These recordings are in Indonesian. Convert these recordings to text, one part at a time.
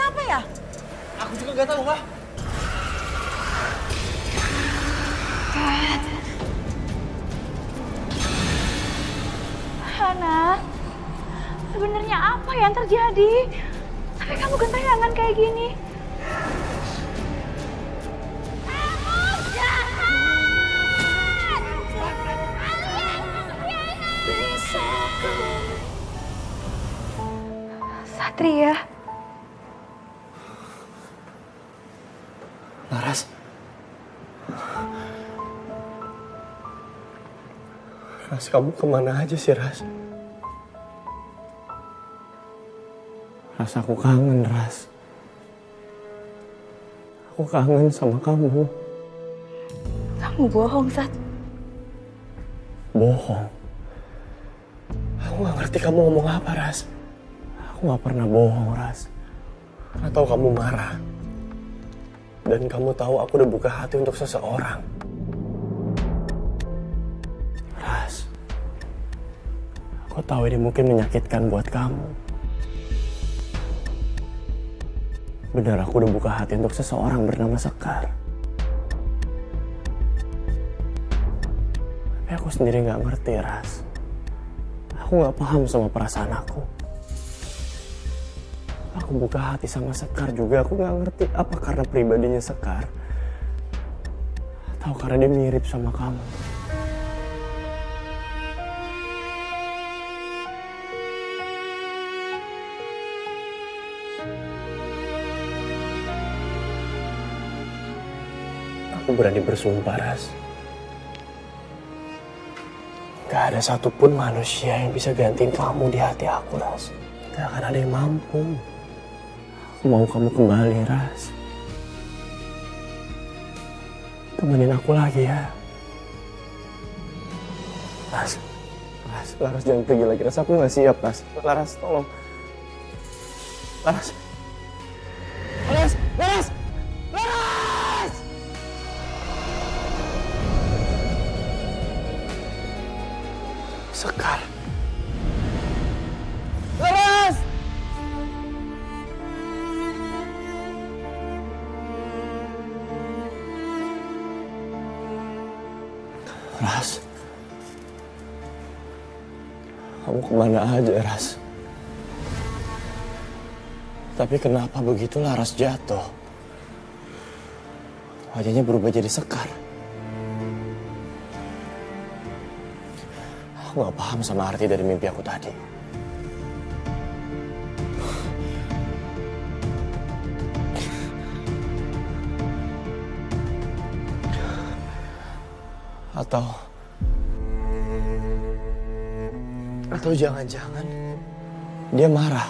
kenapa ya? Aku juga gak tahu, Mah. Hana, sebenarnya apa yang terjadi? Sampai kamu gentayangan kayak gini. Satria. Laras. Ras, kamu kemana aja sih, Ras? Ras, aku kangen, Ras. Aku kangen sama kamu. Kamu bohong, Sat. Bohong? Aku gak ngerti kamu ngomong apa, Ras. Aku gak pernah bohong, Ras. Atau kamu marah. Dan kamu tahu aku udah buka hati untuk seseorang. Ras, aku tahu ini mungkin menyakitkan buat kamu. Benar, aku udah buka hati untuk seseorang bernama Sekar. Tapi aku sendiri gak ngerti, Ras. Aku gak paham sama perasaan aku. Aku buka hati sama Sekar juga, aku gak ngerti apa karena pribadinya Sekar. Atau karena dia mirip sama kamu. Aku berani bersumpah, Ras. Gak ada satupun manusia yang bisa gantiin kamu di hati aku, Ras. Gak akan ada yang mampu. Aku mau kamu kembali, Ras. Temenin aku lagi ya. Ras, Laras jangan pergi lagi, Ras. Aku gak siap, Ras. Laras, tolong. Laras. Laras! Laras! Laras! Sekar. Laras! Ras. Kamu kemana aja, Ras? Tapi kenapa begitu Laras jatuh? Wajahnya berubah jadi Sekar. Aku gak paham sama arti dari mimpi aku tadi. Atau jangan-jangan dia marah.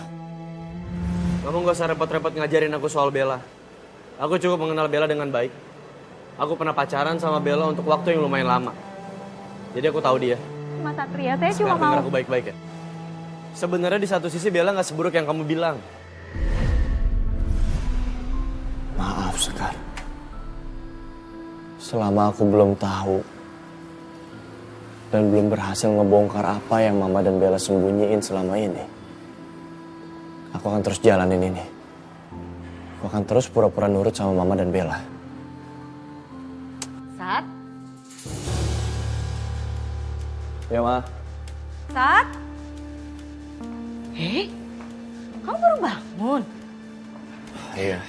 Kamu gak usah repot-repot ngajarin aku soal Bella. Aku cukup mengenal Bella dengan baik. Aku pernah pacaran sama Bella untuk waktu yang lumayan lama. Jadi aku tahu dia. Mas Satria, saya cuma Sekarang mau... denger aku baik-baik ya. Sebenarnya di satu sisi Bella gak seburuk yang kamu bilang. Maaf, Sekar. Selama aku belum tahu dan belum berhasil ngebongkar apa yang Mama dan Bella sembunyiin selama ini, aku akan terus jalanin ini. Aku akan terus pura-pura nurut sama Mama dan Bella. Sat? Ya, Ma. Sat? Kamu baru bangun? Iya.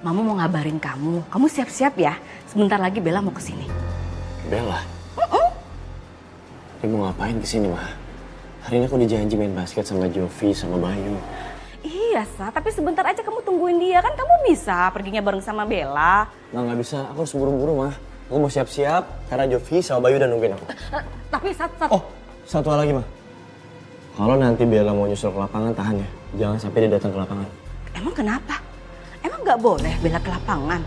Mama mau ngabarin kamu. Kamu siap-siap ya. Sebentar lagi Bella mau kesini. Bella? Dia mau ngapain kesini, Ma? Hari ini aku dijanji main basket sama Jovi, sama Bayu. Iya, Sat. Tapi sebentar aja kamu tungguin dia. Kan kamu bisa perginya bareng sama Bella. Nggak bisa. Aku harus buru-buru, Ma. Aku mau siap-siap karena Jovi sama Bayu udah nungguin aku. Tapi Sat... Oh, satu hal lagi, Ma. Kalau nanti Bella mau nyusul ke lapangan, tahan ya. Jangan sampai dia datang ke lapangan. Emang kenapa? Emang nggak boleh Bella ke lapangan?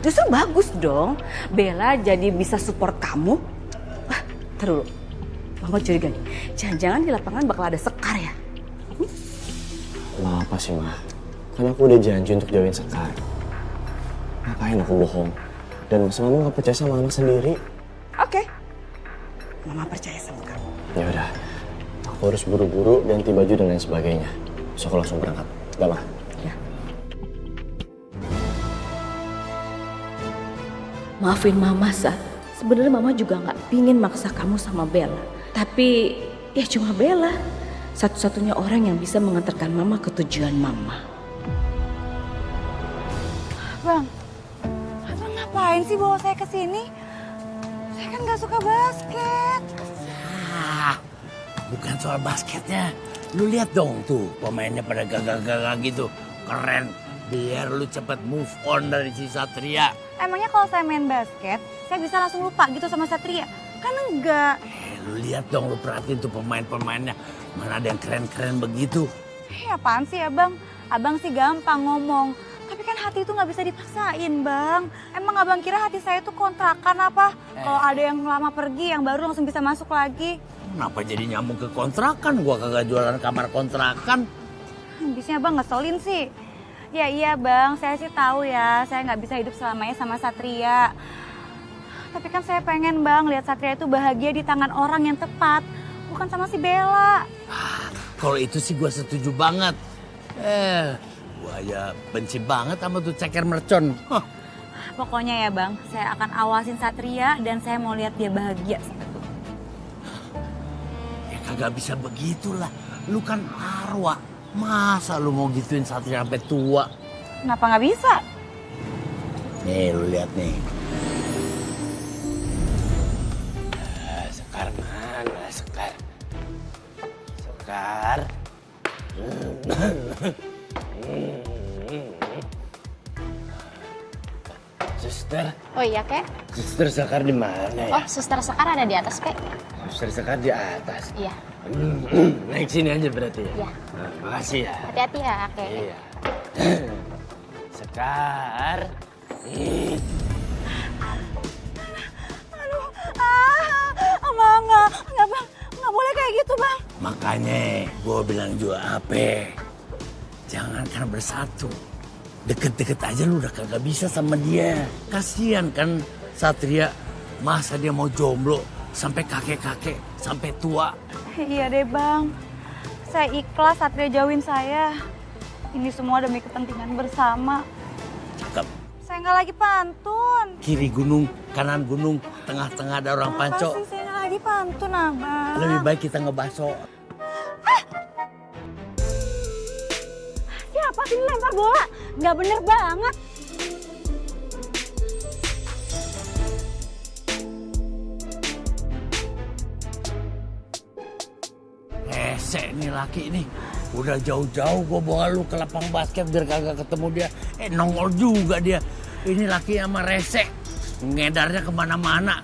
Justru bagus dong. Bella jadi bisa support kamu. Terus, Mama curiga nih. Jangan-jangan di lapangan bakal ada Sekar ya? Ma, apa sih, Ma? Kan aku udah janji untuk jauhin Sekar. Ngapain aku bohong? Dan masa Mama nggak percaya sama anak sendiri? Oke. Mama percaya sama kamu. Ya udah. Aku harus buru-buru ganti baju dan lain sebagainya. Besok aku langsung berangkat. Udah, Ma? Ya. Maafin Mama, Sat. Sebenarnya Mama juga nggak pingin maksa kamu sama Bella. Tapi ya cuma Bella. Satu-satunya orang yang bisa mengantarkan Mama ke tujuan Mama. Bang, abang ngapain sih bawa saya ke sini? Saya kan nggak suka basket. Ah, bukan soal basketnya. Lu lihat dong tuh pemainnya pada gagah-gagah gitu. Keren. Biar lu cepet move on dari si Satria. Emangnya kalau saya main basket, saya bisa langsung lupa gitu sama Satria? Kan enggak. Lu lihat dong, lu perhatiin tuh pemain-pemainnya. Mana ada yang keren-keren begitu. Apaan sih abang? Abang sih gampang ngomong. Tapi kan hati itu nggak bisa dipaksain, Bang. Emang abang kira hati saya tuh kontrakan apa? Kalau ada yang lama pergi, yang baru langsung bisa masuk lagi. Kenapa jadi nyambung ke kontrakan? Gua kagak jualan kamar kontrakan. Habisnya abang ngeselin sih. Ya iya bang, saya sih tahu ya, saya nggak bisa hidup selamanya sama Satria. Tapi kan saya pengen bang, lihat Satria itu bahagia di tangan orang yang tepat, bukan sama si Bella. Kalau itu sih gua setuju banget. Gua ya benci banget sama tuh ceker mercon. Pokoknya ya bang, saya akan awasin Satria dan saya mau lihat dia bahagia sampai tua. Ya kagak bisa begitulah. Lu kan arwah. Masa lu mau gituin Satria sampai tua? Kenapa nggak bisa? Nih lu lihat nih. Sekar mana Sekar? Sekar. Suster, Oh iya, Kek. Suster Sekar di mana ya? Oh, Suster Sekar ada di atas, Kek. Suster Sekar di atas. Iya. Naik sini aja berarti ya? Iya. Nah, makasih ya. Hati-hati ya, Kek. Iya. Sekar. Aduh, bang, nggak boleh kayak gitu bang. Makanya gue bilang juga apa? Jangankan bersatu. Deket-deket aja lu udah kagak bisa sama dia. Kasian kan Satria. Masa dia mau jomblo sampai kakek-kakek, sampai tua. Iya deh bang, saya ikhlas Satria jauhin saya. Ini semua demi kepentingan bersama. Cakep. Saya nggak lagi pantun. Kiri gunung, kanan gunung, tengah-tengah ada orang panco. Apa sih saya nggak lagi pantun abang? Lebih baik kita ngebaso. Siapa sih ini lempar bola? Nggak bener banget. Hesek nih laki nih. Udah jauh-jauh gue bawa lu ke lapang basket biar kagak ketemu dia. Nongol juga dia. Ini laki sama resek. Ngedarnya kemana-mana.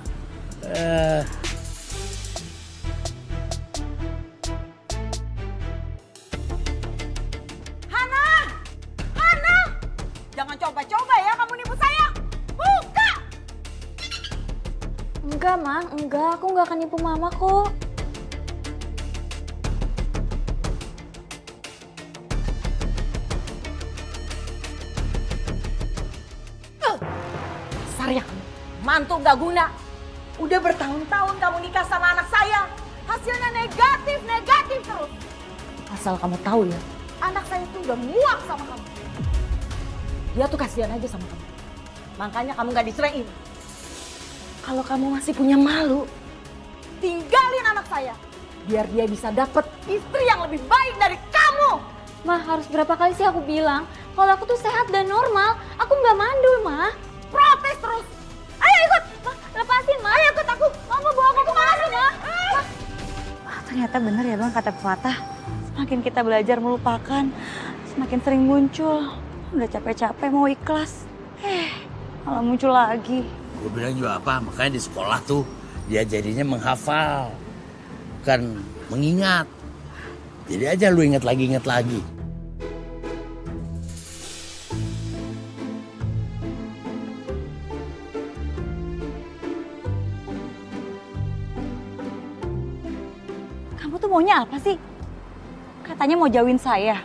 Hana! Jangan coba-coba ya kamu nipu saya. Buka! Enggak, Mang. Enggak, aku nggak akan nipu Mama kok. Sarya, mantu gak guna. Udah bertahun-tahun kamu nikah sama anak saya. Hasilnya negatif terus. Asal kamu tahu ya, anak saya itu udah muak sama kamu. Dia tuh kasihan aja sama kamu. Makanya kamu gak diceraiin. Kalau kamu masih punya malu, tinggalin anak saya. Biar dia bisa dapet istri yang lebih baik dari kamu. Ma, harus berapa kali sih aku bilang kalau aku tuh sehat dan normal. Aku nggak mandul, Ma. Protes terus. Ayo ikut, Ma. Lepasin, Ma. Ayo ikut aku. Mama bawa aku kemana sih, Ma? Ternyata bener ya bang kata pepatah. Semakin kita belajar melupakan, semakin sering muncul. Udah capek-capek mau ikhlas. Malah muncul lagi. Gue bilang juga apa, makanya di sekolah tuh dia jadinya menghafal. Bukan mengingat. Jadi aja lu ingat lagi. Kamu tuh maunya apa sih? Katanya mau jauhin saya.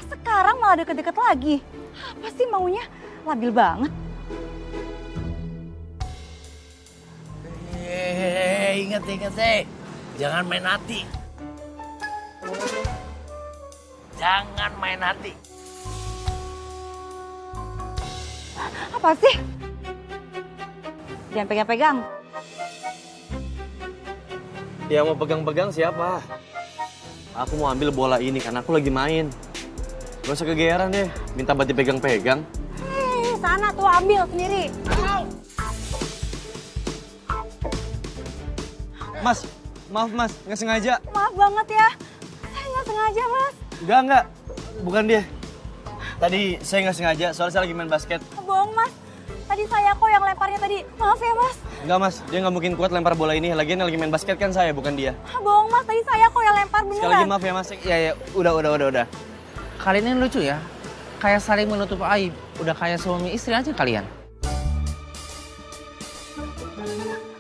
Sekarang malah deket-deket lagi. Apa sih maunya? Labil banget. Ingat. Jangan main hati. Jangan main hati. Apa sih? Jangan pegang-pegang. Yang mau pegang-pegang siapa? Aku mau ambil bola ini karena aku lagi main. Gak usah kegeeran deh, minta buat dipegang-pegang. Sana tuh ambil sendiri. Mas, maaf mas, nggak sengaja. Maaf banget ya. Saya nggak sengaja, Mas. Enggak, bukan dia. Tadi saya nggak sengaja, soalnya saya lagi main basket. Bohong, Mas. Tadi saya kok yang lemparnya tadi. Maaf ya, Mas. Enggak mas, dia nggak mungkin kuat lempar bola ini. Lagian yang lagi main basket kan saya, bukan dia. Bohong, Mas. Tadi saya kok yang lempar beneran. Sekali lagi maaf ya mas. Ya, udah. Kalian ini lucu ya, kayak saling menutup aib. Udah kayak suami istri aja kalian.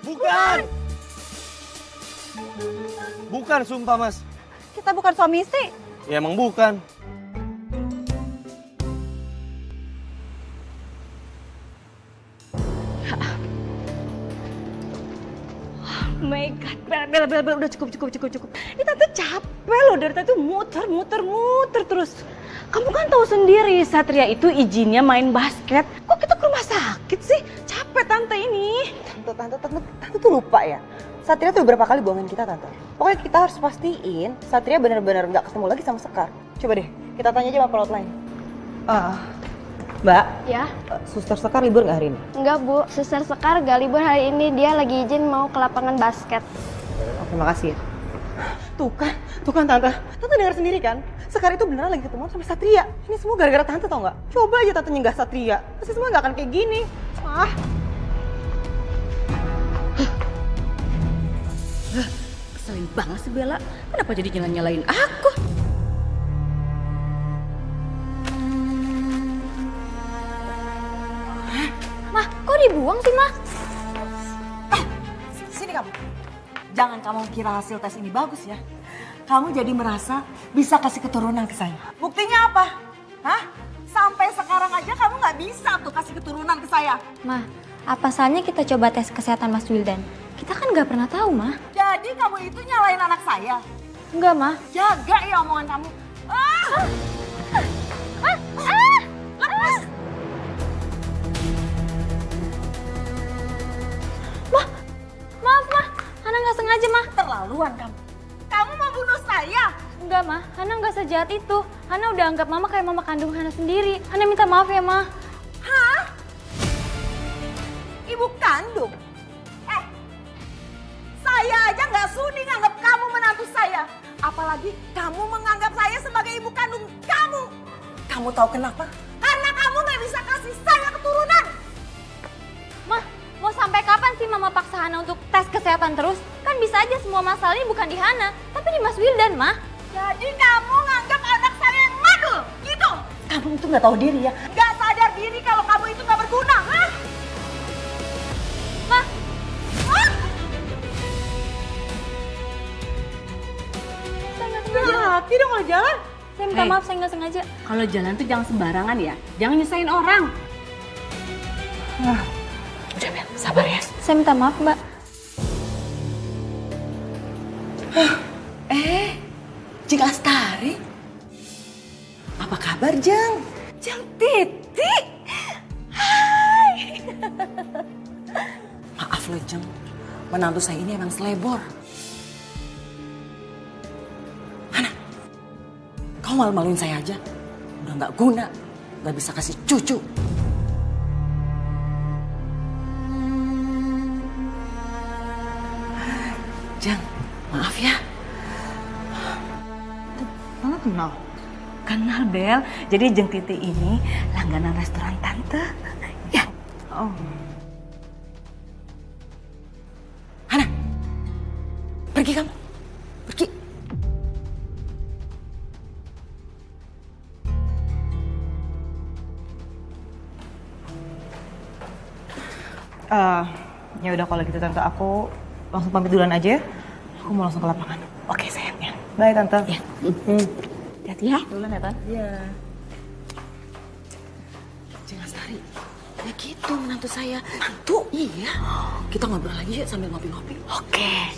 Bukan! Bukan, sumpah mas. Kita bukan suami istri. Ya emang bukan. Oh my God, Bella, udah cukup. Ini tante capek loh dari tadi muter terus. Kamu kan tahu sendiri Satria itu izinnya main basket. Kok kita ke rumah sakit sih? Capek tante ini. Tante tuh lupa ya. Satria tuh beberapa kali bohongin kita, Tante. Pokoknya kita harus pastiin Satria benar-benar nggak ketemu lagi sama Sekar. Coba deh, kita tanya aja sama pelot lain. Mbak, Ya? Suster Sekar libur nggak hari ini? Enggak, Bu. Suster Sekar gak libur hari ini. Dia lagi izin mau ke lapangan basket. Oke, makasih ya. Tuh kan Tante. Tante dengar sendiri kan? Sekar itu beneran lagi ketemu sama Satria. Ini semua gara-gara Tante tau nggak? Coba aja Tante nyegah Satria. Pasti semua nggak akan kayak gini. Keselin banget sih Bella. Kenapa jadi nyalain aku? Mah, kok dibuang sih, Mah? Sini kamu. Jangan kamu kira hasil tes ini bagus ya. Kamu jadi merasa bisa kasih keturunan ke saya. Buktinya apa? Hah? Sampai sekarang aja kamu nggak bisa tuh kasih keturunan ke saya. Mah, apa salahnya kita coba tes kesehatan Mas Wildan? Kita kan nggak pernah tahu, Mah. Jadi kamu itu nyalain anak saya. Enggak, Mah. Jaga ya omongan kamu. Lepas. Maaf, Mah. Hana nggak sengaja, Mah. Terlaluan kamu. Kamu mau bunuh saya? Enggak, Mah. Hana nggak sejahat itu. Hana udah anggap Mama kayak mama kandung Hana sendiri. Hana minta maaf ya, Mah. Hah? Ibu kandung? Saya aja nggak sudi nganggap kamu menantu saya. Apalagi kamu menganggap saya sebagai ibu kandung kamu. Kamu tahu kenapa? Karena kamu nggak bisa kasih saya keturunan. Mah, mau sampai kapan sih Mama paksa Hana untuk tes kesehatan terus? Kan bisa aja semua masalah ini bukan di Hana, tapi di Mas Wildan, Mah. Jadi kamu nganggap anak saya yang mandul, gitu? Kamu itu nggak tahu diri ya? Nggak sadar diri kalau kamu itu nggak berguna, hah? Mah, saya nggak sengaja. Hati dong kalau jalan. Saya minta maaf, saya nggak sengaja. Kalau jalan tuh jangan sembarangan ya. Jangan nyusahin orang. Udah Bel, sabar ya. Saya minta maaf, Mbak. Jeng Astari. Apa kabar, Jeng? Jeng Titi. Hai. Maaf loh, Jeng. Menantu saya ini emang selebor. Hana, kau malu-maluin saya aja. Udah nggak guna, nggak bisa kasih cucu. Jeng, maaf ya. Tante kenal? Kenal, Bel. Jadi Jeng Titi ini langganan restoran Tante. Ya. Oh. Hana, pergi kamu. Pergi. Ya udah kalau gitu Tante, aku langsung pamit duluan aja ya. Aku mau langsung ke lapangan. Oke sayangnya. Bye Tante. Ya. Hati-hati ya. Duluan ya Tante. Iya. Jeng Astari, ya gitu menantu saya. Mantu? Iya. Kita ngobrol lagi ya sambil ngopi-ngopi. Oke.